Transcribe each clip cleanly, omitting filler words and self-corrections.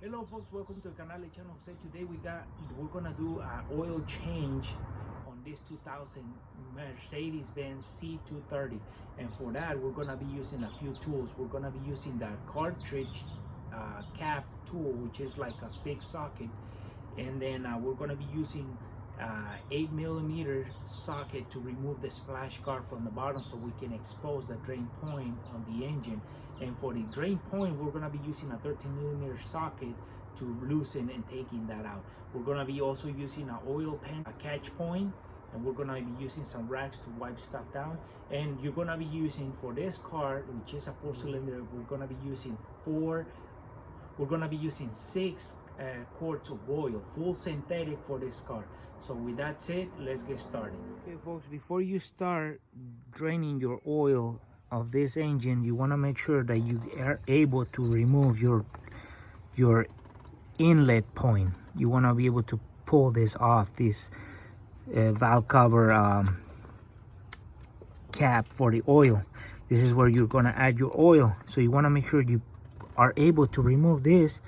Hello folks, welcome to the Canale channel. So today we're gonna do an oil change on this 2000 Mercedes-Benz C230, and for that we're gonna be using a few tools. We're gonna be using the Cartridge cap tool, which is like a big socket, and then we're gonna be using 8mm socket to remove the splash guard from the bottom so we can expose the drain point on the engine. And for the drain point, we're going to be using a 13mm socket to loosen and taking that out. We're going to be also using an oil pan, a catch point, and we're going to be using some rags to wipe stuff down. And you're going to be using, for this car, which is a 4-cylinder, we're going to be using 6 quarts of oil, full synthetic for this car. So with that said, let's get started. Okay folks, before you start draining your oil of this engine, you want to make sure that you are able to remove your inlet point. You want to be able to pull this off, this valve cover cap for the oil. This is where you're going to add your oil, so you want to make sure you are able to remove this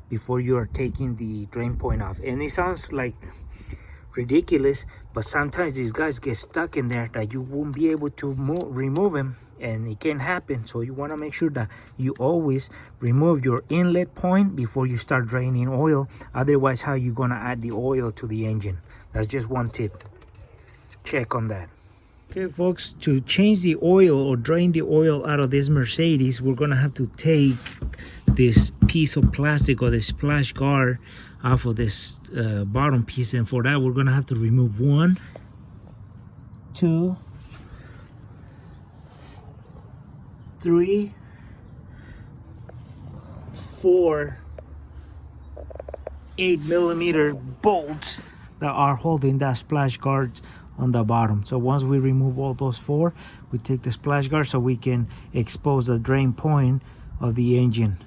before you are taking the drain point off. And it sounds like ridiculous, but sometimes these guys get stuck in there that you won't be able to remove them, and it can happen. So you want to make sure that you always remove your inlet point before you start draining oil. Otherwise, how you gonna add the oil to the engine? That's just one tip. Check on that. Okay folks, to change the oil or drain the oil out of this Mercedes, we're gonna have to take this piece of plastic or the splash guard off of this bottom piece, and for that we're gonna have to remove 1, 2, 3, 4, 8mm bolts that are holding that splash guard on the bottom. So once we remove all those 4, we take the splash guard so we can expose the drain point of the engine.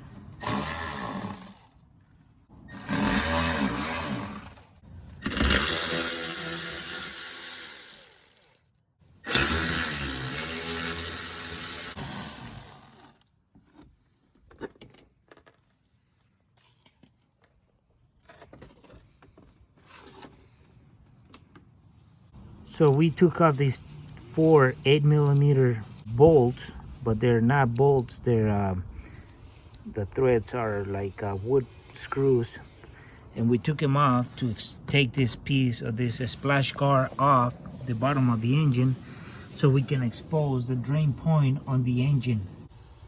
So we took out these 4 8mm bolts, but they're not bolts. They're the threads are like wood screws, and we took them off to take this piece of this splash guard off the bottom of the engine so we can expose the drain point on the engine.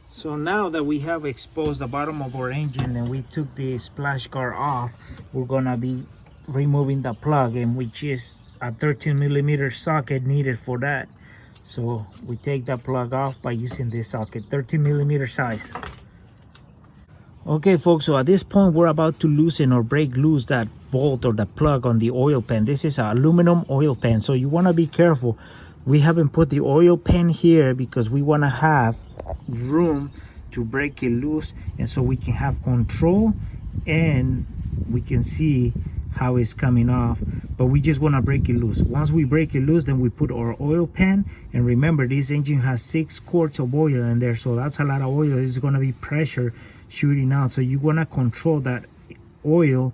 So now that we have exposed the bottom of our engine and we took the splash guard off, we're gonna be removing the plug, and which is a 13mm socket needed for that. So we take that plug off by using this socket, 13mm size. Okay folks, so at this point we're about to loosen or break loose that bolt or the plug on the oil pan. This is an aluminum oil pan, so you want to be careful. We haven't put the oil pan here because we want to have room to break it loose, and so we can have control and we can see how it's coming off. But we just want to break it loose. Once we break it loose, then we put our oil pan, and remember this engine has 6 quarts of oil in there, so that's a lot of oil. It's going to be pressure shooting out, so you want to control that oil,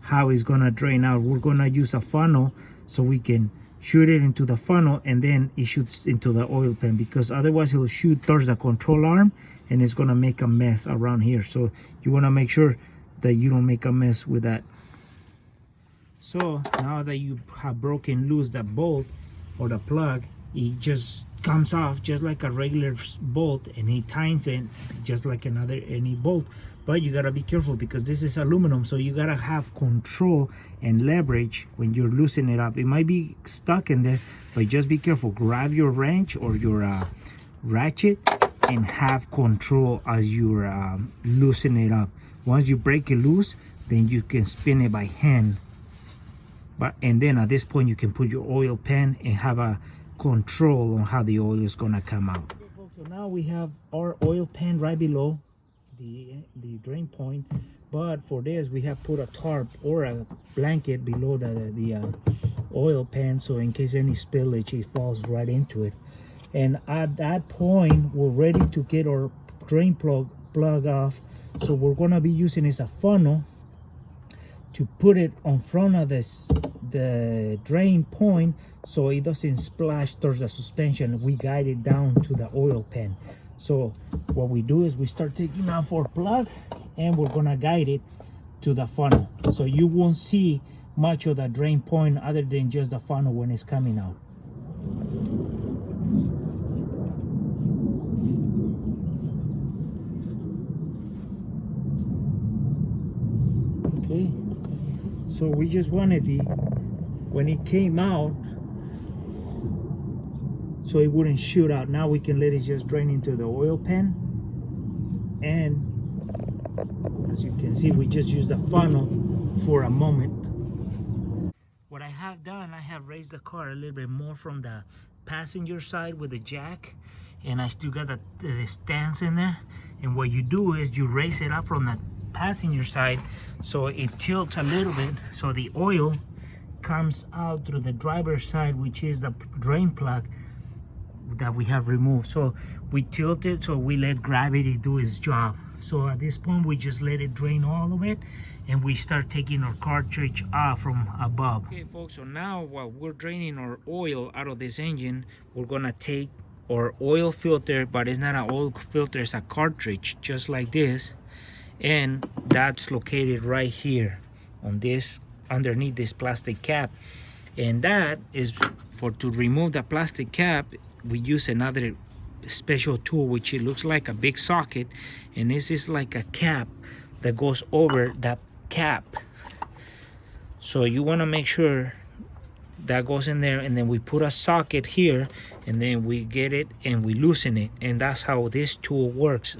how it's going to drain out. We're going to use a funnel so we can shoot it into the funnel, and then it shoots into the oil pan, because otherwise it'll shoot towards the control arm and it's going to make a mess around here. So you want to make sure that you don't make a mess with that. So now that you have broken loose that bolt or the plug, it just comes off just like a regular bolt, and it tightens it just like any bolt. But you gotta be careful because this is aluminum, so you gotta have control and leverage when you're loosening it up. It might be stuck in there, but just be careful. Grab your wrench or your ratchet and have control as you're loosening it up. Once you break it loose, then you can spin it by hand. And then at this point you can put your oil pan and have a control on how the oil is gonna come out. Okay, folks, so now we have our oil pan right below the drain point, but for this we have put a tarp or a blanket below the oil pan, so in case any spillage it falls right into it. And at that point we're ready to get our drain plug off So we're gonna be using is a funnel to put it on front of the drain point so it doesn't splash towards the suspension. We guide it down to the oil pan. So what we do is we start taking off our plug and we're gonna guide it to the funnel. So you won't see much of the drain point other than just the funnel when it's coming out. Okay, so we just wanted when it came out, so it wouldn't shoot out. Now we can let it just drain into the oil pan, and as you can see, we just use the funnel for a moment. What I have done, I have raised the car a little bit more from the passenger side with the jack, and I still got the stands in there. And what you do is you raise it up from the passenger side so it tilts a little bit, so the oil comes out through the driver's side, which is the drain plug that we have removed. So we tilt it, so we let gravity do its job. So at this point we just let it drain all of it, and we start taking our cartridge off from above. Okay folks, so now while we're draining our oil out of this engine, we're gonna take our oil filter, but it's not an oil filter, it's a cartridge just like this, and that's located right here on this, underneath this plastic cap. And that is to remove the plastic cap. We use another special tool, which it looks like a big socket, and this is like a cap that goes over that cap. So you want to make sure that goes in there, and then we put a socket here, and then we get it and we loosen it. And that's how this tool works.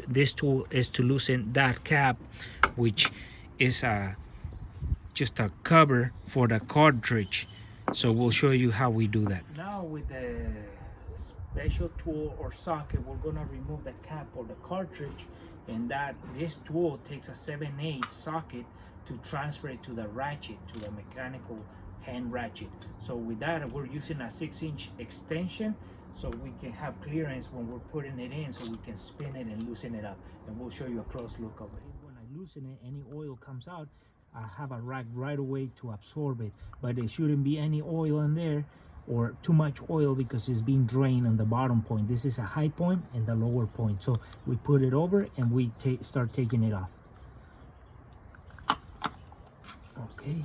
This tool is to loosen that cap, which is just a cover for the cartridge. So we'll show you how we do that. Now with the special tool or socket, we're gonna remove the cap or the cartridge, and this tool takes a 7/8 socket to transfer it to the ratchet, to the mechanical hand ratchet. So with that, we're using a 6-inch extension so we can have clearance when we're putting it in, so we can spin it and loosen it up. And we'll show you a close look of it. When I loosen it, any oil comes out, I have a rag right away to absorb it, but there shouldn't be any oil in there or too much oil because it's being drained on the bottom point. This is a high point and the lower point. So we put it over and we start taking it off. Okay.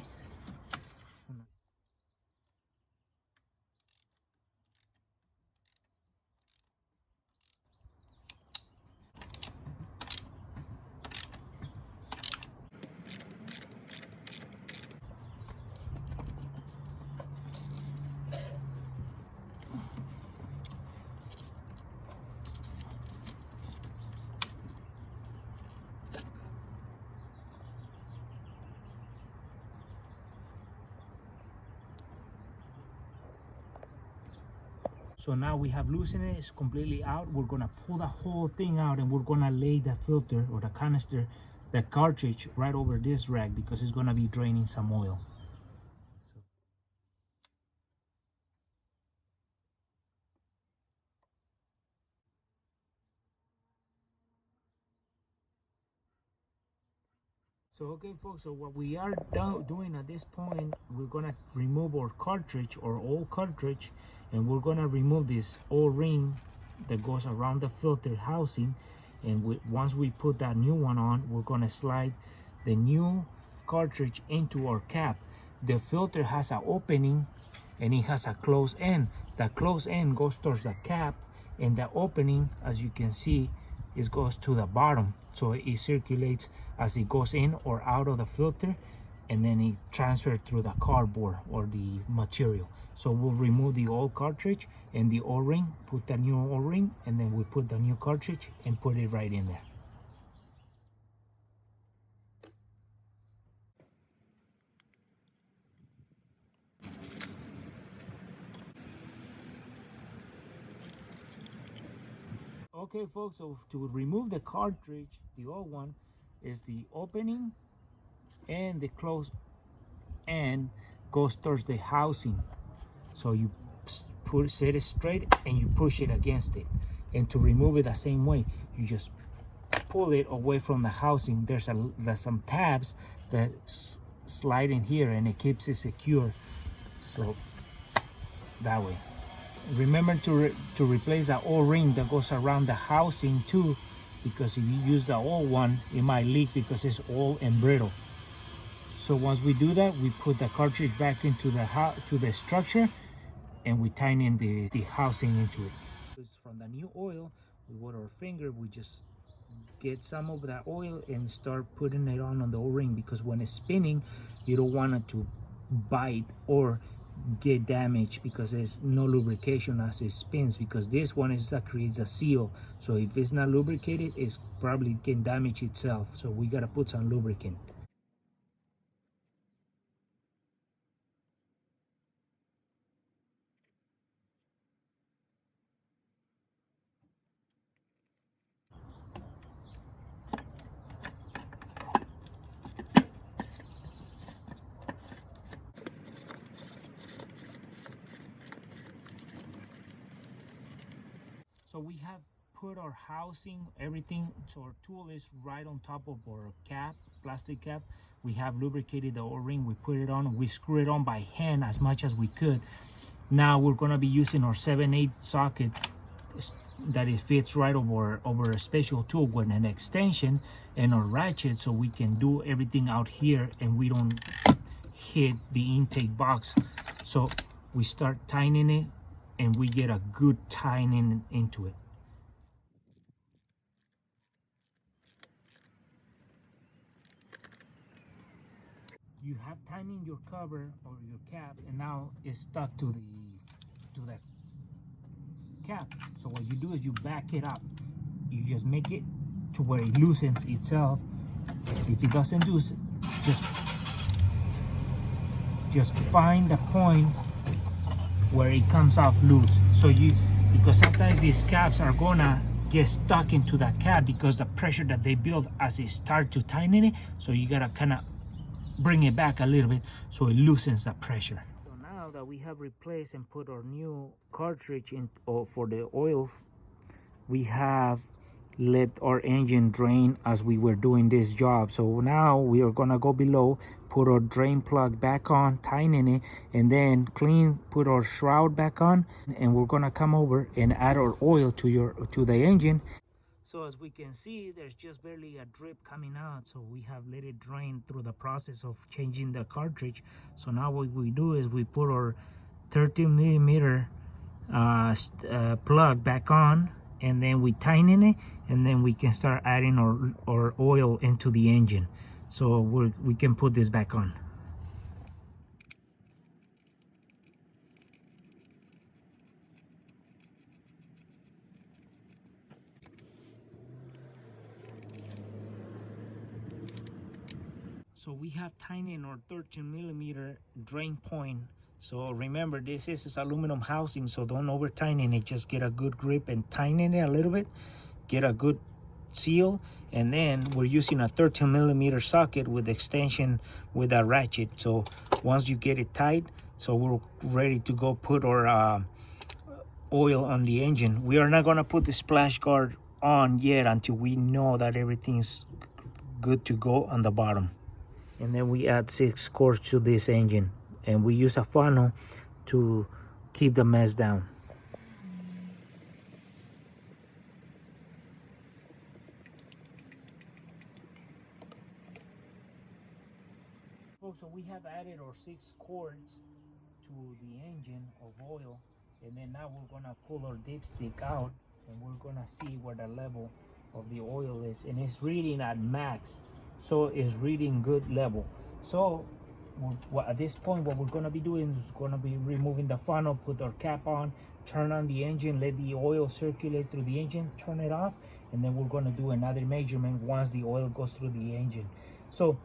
So now we have loosened it, it's completely out. We're gonna pull the whole thing out, and we're gonna lay the filter or the canister, the cartridge, right over this rag because it's gonna be draining some oil. So okay folks, so what we are doing at this point, we're gonna remove our cartridge or old cartridge, and we're gonna remove this O-ring that goes around the filter housing. And once we put that new one on, we're gonna slide the new cartridge into our cap. The filter has an opening and it has a closed end. The closed end goes towards the cap, and the opening, as you can see, it goes to the bottom, so it circulates as it goes in or out of the filter, and then it transfers through the cardboard or the material. So we'll remove the old cartridge and the O-ring, put the new O-ring, and then we put the new cartridge and put it right in there. Okay folks, so to remove the cartridge, the old one, is the opening and the closed end goes towards the housing. So you set it straight and you push it against it. And to remove it the same way, you just pull it away from the housing. There's some tabs that slide in here and it keeps it secure. So that way. Remember to replace the O-ring that goes around the housing too, because if you use the old one, it might leak because it's old and brittle. So once we do that, we put the cartridge back into the structure, and we tighten in the housing into it. From the new oil, with our finger, we just get some of that oil and start putting it on the O-ring, because when it's spinning, you don't want it to bite or get damaged because there's no lubrication as it spins, because this one is that creates a seal. So if it's not lubricated, it's probably can damage itself. So we gotta put some lubricant. So we have put our housing, everything, so our tool is right on top of our cap, plastic cap. We have lubricated the O-ring, we put it on, we screw it on by hand as much as we could. Now we're gonna be using our 7/8 socket that it fits right over a special tool with an extension and a ratchet, so we can do everything out here and we don't hit the intake box. So we start tightening it and we get a good tightening into it. You have tightened your cover or your cap, and now it's stuck to the cap. So what you do is you back it up. You just make it to where it loosens itself. If it doesn't loosen, just find the point where it comes off loose. So because sometimes these caps are gonna get stuck into that cap because the pressure that they build as it start to tighten it. So you gotta kind of bring it back a little bit so it loosens the pressure. So now that we have replaced and put our new cartridge in for the oil, we have let our engine drain as we were doing this job. So now we are gonna go below, put our drain plug back on, tighten it, and then put our shroud back on, and we're gonna come over and add our oil to the engine. So as we can see, there's just barely a drip coming out, so we have let it drain through the process of changing the cartridge. So now what we do is we put our 13mm plug back on, and then we tighten it, and then we can start adding our oil into the engine. So we can put this back on. So we have tightened our 13mm drain point. So remember, this is aluminum housing, so don't over tighten it. Just get a good grip and tighten it a little bit, get a good seal, and then we're using a 13mm socket with extension with a ratchet. So once you get it tight, so we're ready to go put our oil on the engine. We are not gonna put the splash guard on yet until we know that everything's good to go on the bottom. And then we add 6 cores to this engine, and we use a funnel to keep the mess down. Folks, so we have added our 6 cords to the engine of oil, and then now we're gonna pull our dipstick out, and we're gonna see where the level of the oil is, and it's reading at max, so it's reading good level. So at this point, what we're going to be doing is going to be removing the funnel, put our cap on, turn on the engine, let the oil circulate through the engine, turn it off, and then we're going to do another measurement once the oil goes through the engine. So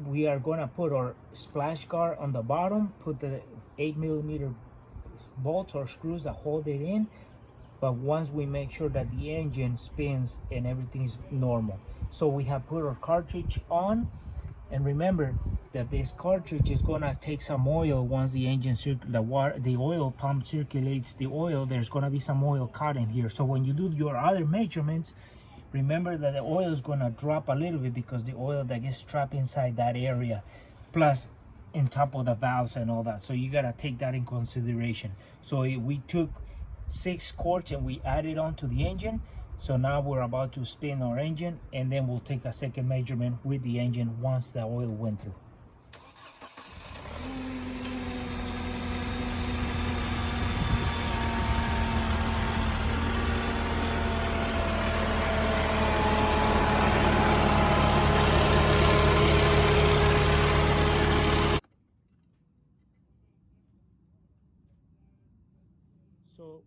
we are going to put our splash guard on the bottom, put the 8mm bolts or screws that hold it in, but once we make sure that the engine spins and everything is normal. So we have put our cartridge on, and remember that this cartridge is gonna take some oil once the engine the oil pump circulates the oil. There's gonna be some oil caught in here. So when you do your other measurements, remember that the oil is going to drop a little bit because the oil that gets trapped inside that area, plus in top of the valves and all that. So you got to take that in consideration. So we took 6 quarts and we added on to the engine. So now we're about to spin our engine, and then we'll take a second measurement with the engine once the oil went through. So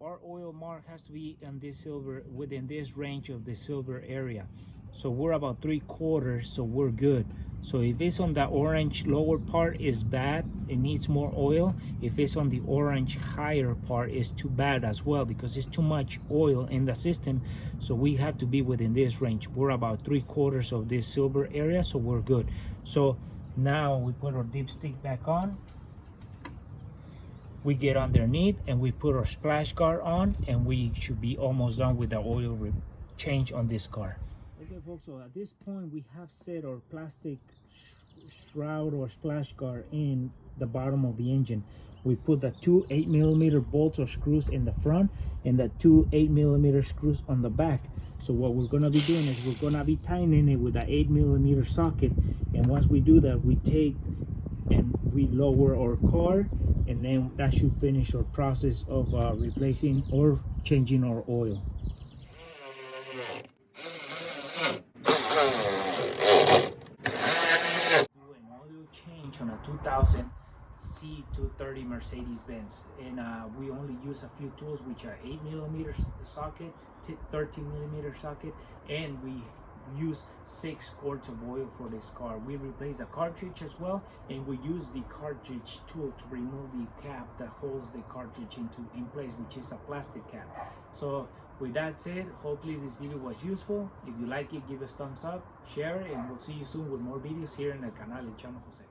our oil mark has to be in this silver, within this range of the silver area. So we're about 3/4, so we're good. So if it's on the orange lower part, is bad, it needs more oil. If it's on the orange higher part, is too bad as well, because it's too much oil in the system. So we have to be within this range. We're about 3/4 of this silver area, so we're good. So now we put our dipstick back on. We get underneath and we put our splash guard on, and we should be almost done with the oil change on this car. Okay folks, so at this point we have set our plastic shroud or splash guard in the bottom of the engine. We put the 2 8mm bolts or screws in the front and the 2 8mm screws on the back. So what we're going to be doing is we're going to be tightening it with the 8mm socket, and once we do that, we take and we lower our car, and then that should finish our process of replacing or changing our oil. Do an oil change on a 2000 C230 Mercedes-Benz, and we only use a few tools, which are 8mm socket, 13mm socket, and we use 6 quarts of oil for this car. We replace the cartridge as well, and we use the cartridge tool to remove the cap that holds the cartridge in place, which is a plastic cap. So with that said, hopefully this video was useful. If you like it, give us thumbs up, share it, and we'll see you soon with more videos here in el canal El Chamo Jose.